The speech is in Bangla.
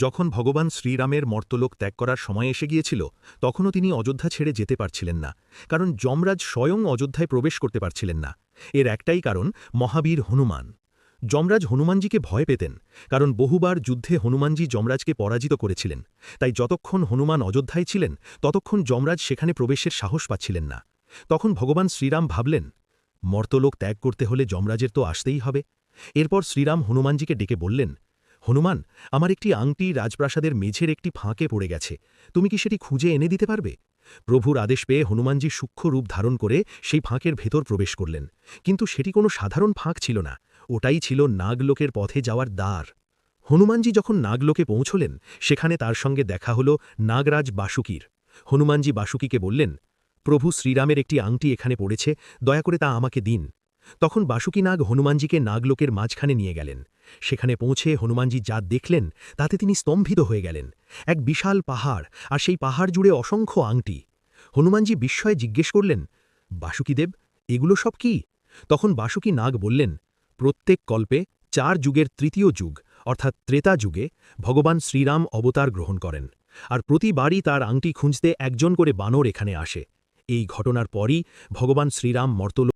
যখন ভগবান শ্রীরামের মর্তলোক ত্যাগ করার সময় এসে গিয়েছিল তখনও তিনি অযোধ্যা ছেড়ে যেতে পারছিলেন না, কারণ যমরাজ স্বয়ং অযোধ্যায় প্রবেশ করতে পারছিলেন না। এর একটাই কারণ, মহাবীর হনুমান। যমরাজ হনুমানজিকে ভয় পেতেন, কারণ বহুবার যুদ্ধে হনুমানজি যমরাজকে পরাজিত করেছিলেন। তাই যতক্ষণ হনুমান অযোধ্যায় ছিলেন ততক্ষণ যমরাজ সেখানে প্রবেশের সাহস পাচ্ছিলেন না। তখন ভগবান শ্রীরাম ভাবলেন, মর্তলোক ত্যাগ করতে হলে যমরাজের তো আসতেই হবে। এরপর শ্রীরাম হনুমানজিকে ডেকে বললেন, হনুমান, আমার একটি আংটি রাজপ্রাসাদের মেঝের একটি ফাঁকে পড়ে গেছে, তুমি কি সেটি খুঁজে এনে দিতে পারবে? প্রভুর আদেশ পেয়ে হনুমানজি সূক্ষ্ম রূপ ধারণ করে সেই ফাঁকের ভেতর প্রবেশ করলেন, কিন্তু সেটি কোনো সাধারণ ফাঁক ছিল না, ওটাই ছিল নাগলোকের পথে যাওয়ার দ্বার। হনুমানজি যখন নাগলোকে পৌঁছলেন সেখানে তার সঙ্গে দেখা হল নাগরাজ বাসুকীর। হনুমানজি বাসুকীকে বললেন, প্রভু শ্রীরামের একটি আংটি এখানে পড়েছে, দয়া করে তা আমাকে দিন। তখন বাসুকী নাগ হনুমানজিকে নাগলোকের মাঝখানে নিয়ে গেলেন। সেখানে পৌঁছে হনুমানজি যা দেখলেন তাতে তিনি স্তম্ভিত হয়ে গেলেন। এক বিশাল পাহাড়, আর সেই পাহাড় জুড়ে অসংখ্য আংটি। হনুমানজি বিস্ময়ে জিজ্ঞেস করলেন, বাসুকীদেব, এগুলো সব কি? তখন বাসুকী নাগ বললেন, প্রত্যেক কল্পে 4 যুগের তৃতীয় যুগ অর্থাৎ ত্রেতা যুগে ভগবান শ্রীরাম অবতার গ্রহণ করেন, আর প্রতিবারই তার আংটি খুঁজতে একজন করে বানর এখানে আসে। এই ঘটনার পরই ভগবান শ্রীরাম মর্তলোক